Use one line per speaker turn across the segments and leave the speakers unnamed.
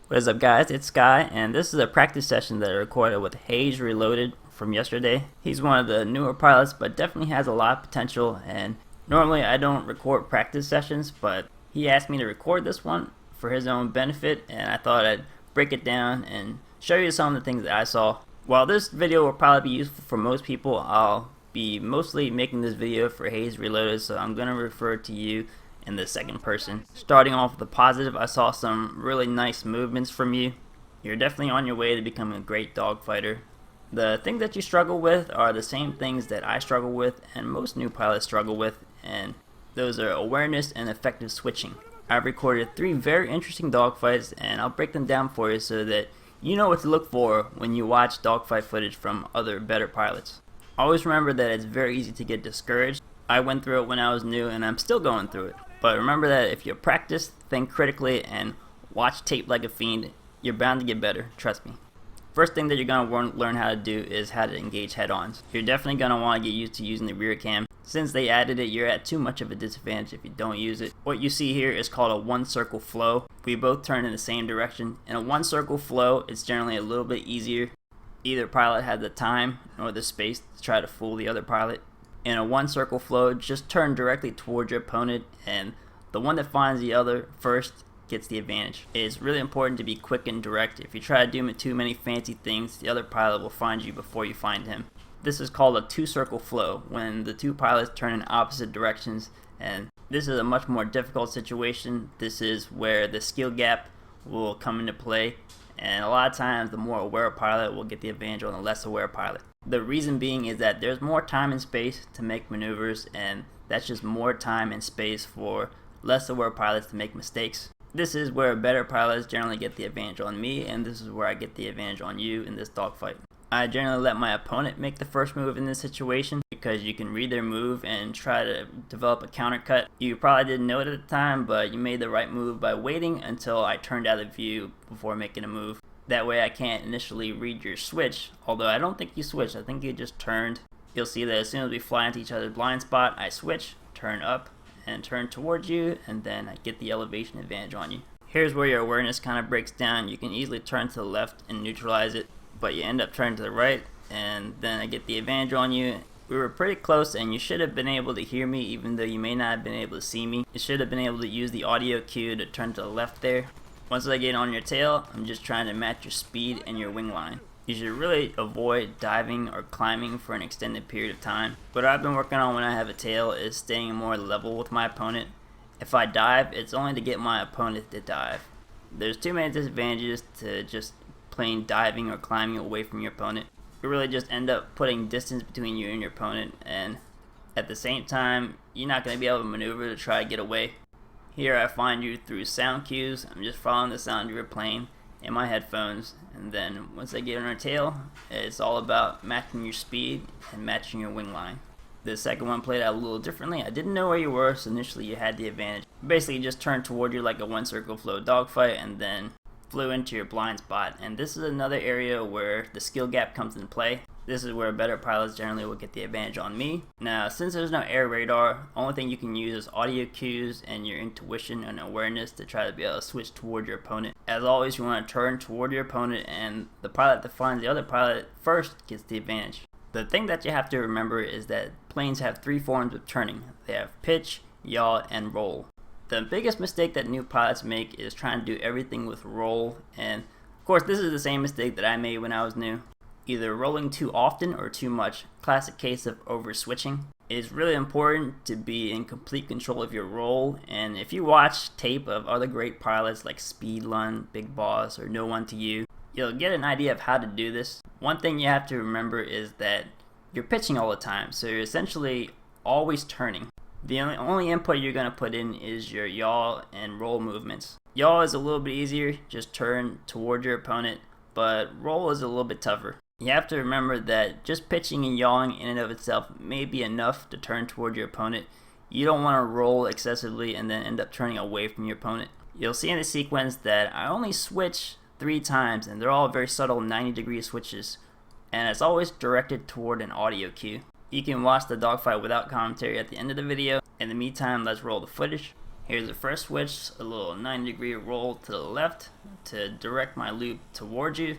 What is up, guys? It's Sky, and this is a practice session that I recorded with Hazereloaded from yesterday. He's one of the newer pilots, but definitely has a lot of potential, and normally I don't record practice sessions, but he asked me to record this one for his own benefit, and I thought I'd break it down and show you some of the things that I saw. While this video will probably be useful for most people, I'll be mostly making this video for Hazereloaded, so I'm going to refer to you in the second person. Starting off with the positive, I saw some really nice movements from you. You're definitely on your way to becoming a great dogfighter. The things that you struggle with are the same things that I struggle with and most new pilots struggle with, and those are awareness and effective switching. I've recorded 3 very interesting dogfights, and I'll break them down for you so that you know what to look for when you watch dogfight footage from other better pilots. Always remember that it's very easy to get discouraged. I went through it when I was new, and I'm still going through it. But remember that if you practice, think critically, and watch tape like a fiend, you're bound to get better, trust me. First thing that you're going to learn how to do is how to engage head-ons. You're definitely going to want to get used to using the rear cam. Since they added it, you're at too much of a disadvantage if you don't use it. What you see here is called a one-circle flow. We both turn in the same direction. In a one-circle flow, it's generally a little bit easier. Either pilot has the time or the space to try to fool the other pilot. In a one circle flow, just turn directly towards your opponent, and the one that finds the other first gets the advantage. It's really important to be quick and direct. If you try to do too many fancy things, the other pilot will find you before you find him. This is called a 2-circle flow, when the 2 pilots turn in opposite directions, and this is a much more difficult situation. This is where the skill gap will come into play, and a lot of times the more aware pilot will get the advantage on the less aware pilot. The reason being is that there's more time and space to make maneuvers, and that's just more time and space for less aware pilots to make mistakes. This is where better pilots generally get the advantage on me, and this is where I get the advantage on you in this dogfight. I generally let my opponent make the first move in this situation because you can read their move and try to develop a counter cut. You probably didn't know it at the time, but you made the right move by waiting until I turned out of view before making a move. That way I can't initially read your switch, although I don't think you switched, I think you just turned. You'll see that as soon as we fly into each other's blind spot, I switch, turn up, and turn towards you, and then I get the elevation advantage on you. Here's where your awareness kind of breaks down. You can easily turn to the left and neutralize it, but you end up turning to the right, and then I get the advantage on you. We were pretty close, and you should have been able to hear me even though you may not have been able to see me. You should have been able to use the audio cue to turn to the left there. Once I get on your tail, I'm just trying to match your speed and your wing line. You should really avoid diving or climbing for an extended period of time. What I've been working on when I have a tail is staying more level with my opponent. If I dive, it's only to get my opponent to dive. There's too many disadvantages to just plain diving or climbing away from your opponent. You really just end up putting distance between you and your opponent, and at the same time, you're not going to be able to maneuver to try to get away. Here I find you through sound cues. I'm just following the sound you were playing in my headphones, and then once I get on our tail, it's all about matching your speed and matching your wing line. The second one played out a little differently. I didn't know where you were, so initially you had the advantage. Basically, you just turned toward you like a one-circle flow dogfight, and then flew into your blind spot. And this is another area where the skill gap comes into play. This is where better pilots generally will get the advantage on me. Now, since there's no air radar, only thing you can use is audio cues and your intuition and awareness to try to be able to switch toward your opponent. As always, you want to turn toward your opponent, and the pilot that finds the other pilot first gets the advantage. The thing that you have to remember is that planes have 3 forms of turning. They have pitch, yaw, and roll. The biggest mistake that new pilots make is trying to do everything with roll, and of course this is the same mistake that I made when I was new. Either rolling too often or too much, classic case of over switching. It's really important to be in complete control of your roll, and if you watch tape of other great pilots like Speedlund, Big Boss, or No One to You, you'll get an idea of how to do this. One thing you have to remember is that you're pitching all the time, so you're essentially always turning. The only input you're going to put in is your yaw and roll movements. Yaw is a little bit easier, just turn toward your opponent, but roll is a little bit tougher. You have to remember that just pitching and yawing in and of itself may be enough to turn toward your opponent. You don't want to roll excessively and then end up turning away from your opponent. You'll see in the sequence that I only switch 3 times, and they're all very subtle 90-degree switches, and it's always directed toward an audio cue. You can watch the dogfight without commentary at the end of the video. In the meantime, let's roll the footage. Here's the first switch, a little 90-degree roll to the left to direct my loop towards you.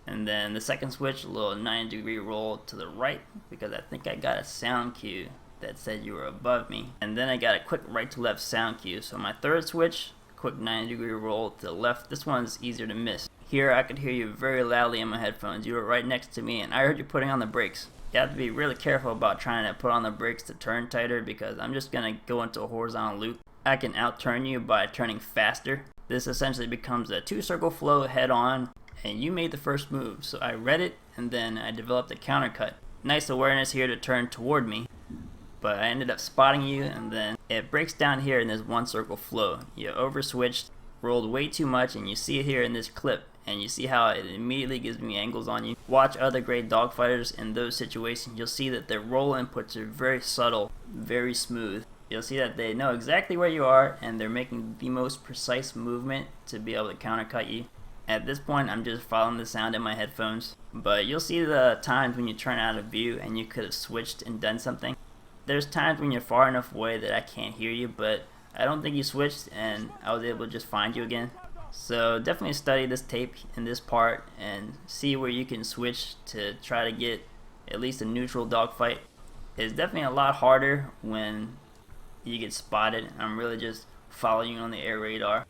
And then the second switch, a little 90-degree roll to the right because I think I got a sound cue that said you were above me. And then I got a quick right to left sound cue. So my third switch, quick 90-degree roll to the left. This one's easier to miss. Here I could hear you very loudly in my headphones. You were right next to me and I heard you putting on the brakes. You have to be really careful about trying to put on the brakes to turn tighter because I'm just going to go into a horizontal loop. I can out-turn you by turning faster. This essentially becomes a two-circle flow head-on, and you made the first move. So I read it and then I developed a counter cut. Nice awareness here to turn toward me. But I ended up spotting you, and then it breaks down here in this one circle flow. You over switched, rolled way too much, and you see it here in this clip, and you see how it immediately gives me angles on you. Watch other great dogfighters in those situations. You'll see that their roll inputs are very subtle, very smooth. You'll see that they know exactly where you are, and they're making the most precise movement to be able to countercut you. At this point, I'm just following the sound in my headphones, but you'll see the times when you turn out of view and you could have switched and done something. There's times when you're far enough away that I can't hear you, but I don't think you switched and I was able to just find you again. So definitely study this tape in this part and see where you can switch to try to get at least a neutral dogfight. It's definitely a lot harder when you get spotted. I'm really just following you on the air radar.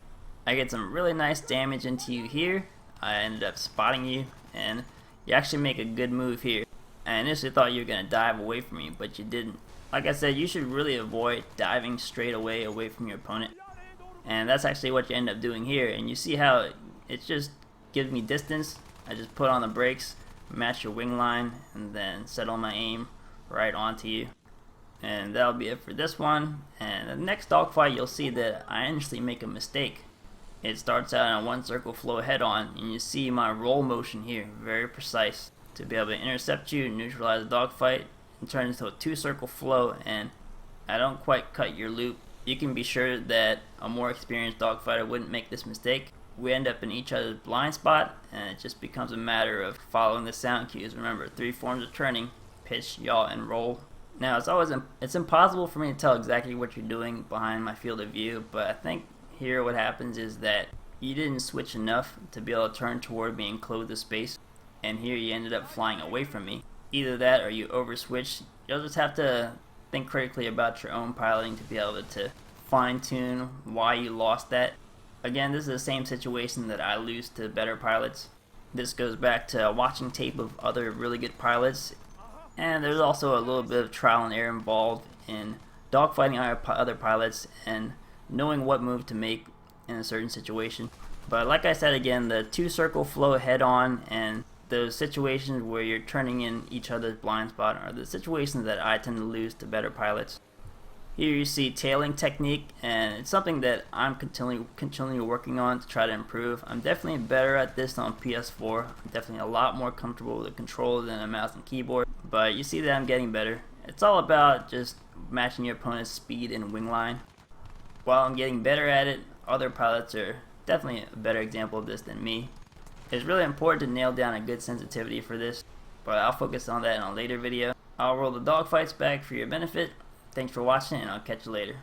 I get some really nice damage into you here. I ended up spotting you and you actually make a good move here. I initially thought you were going to dive away from me, but you didn't. Like I said, you should really avoid diving straight away from your opponent. And that's actually what you end up doing here. And you see how it just gives me distance. I just put on the brakes, match your wing line, and then settle my aim right onto you. And that'll be it for this one. And the next dogfight, you'll see that I initially make a mistake. It starts out in a one circle flow head on, and you see my roll motion here, very precise, to be able to intercept you, neutralize the dogfight, and turn into a two circle flow, and I don't quite cut your loop. You can be sure that a more experienced dogfighter wouldn't make this mistake. We end up in each other's blind spot, and it just becomes a matter of following the sound cues. Remember, 3 forms of turning: pitch, yaw, and roll. Now, it's impossible for me to tell exactly what you're doing behind my field of view, but I think here what happens is that you didn't switch enough to be able to turn toward me and close the space, and here you ended up flying away from me. Either that or you over switched. You'll just have to think critically about your own piloting to be able to fine tune why you lost that. Again, this is the same situation that I lose to better pilots. This goes back to watching tape of other really good pilots, and there's also a little bit of trial and error involved in dogfighting other pilots and knowing what move to make in a certain situation. But like I said again, the two circle flow head on and those situations where you're turning in each other's blind spot are the situations that I tend to lose to better pilots. Here you see tailing technique, and it's something that I'm continually working on to try to improve. I'm definitely better at this on PS4. I'm definitely a lot more comfortable with the controller than a mouse and keyboard, but you see that I'm getting better. It's all about just matching your opponent's speed and wing line. While I'm getting better at it, other pilots are definitely a better example of this than me. It's really important to nail down a good sensitivity for this, but I'll focus on that in a later video. I'll roll the dogfights back for your benefit. Thanks for watching, and I'll catch you later.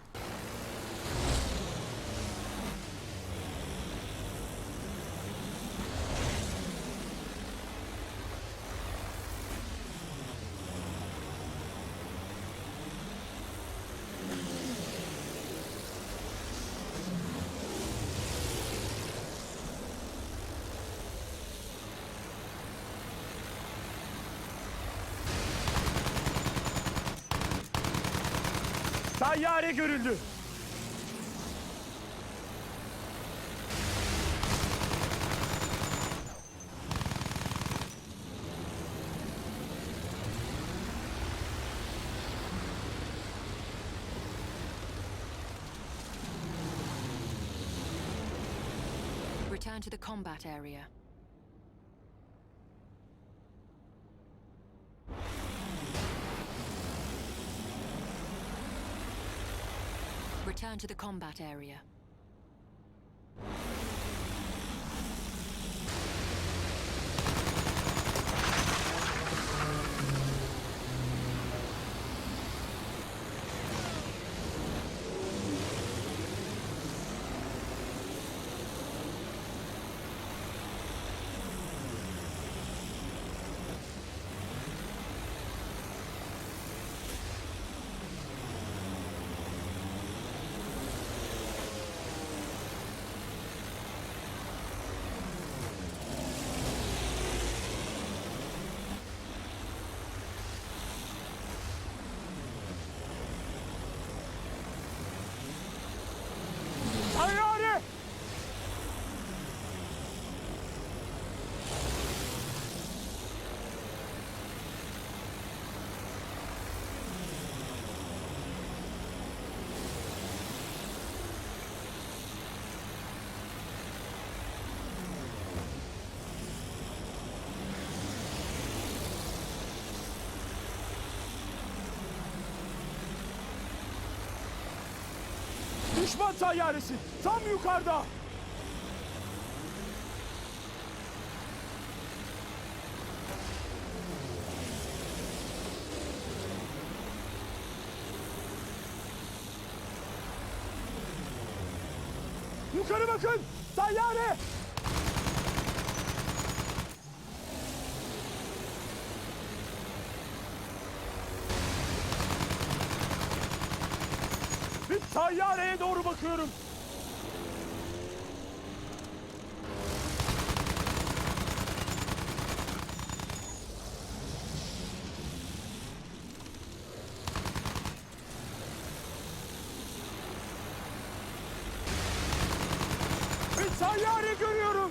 Tayyare görüldü.
Return to the combat area. Return to the combat area.
Düşman tayyaresi tam yukarıda. Yukarı bakın! Tayyare! Bir tayyareye doğru bakıyorum. Bir tayyare görüyorum.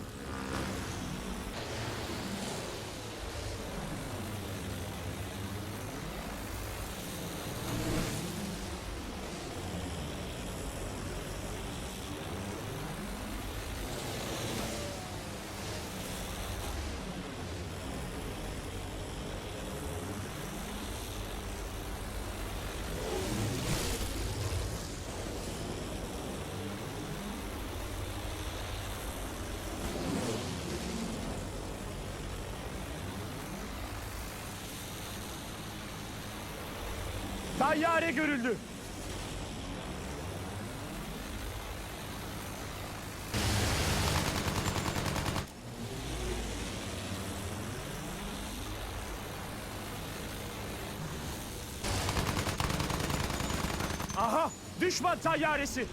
Tayyare görüldü. Aha! Düşman tayyaresi!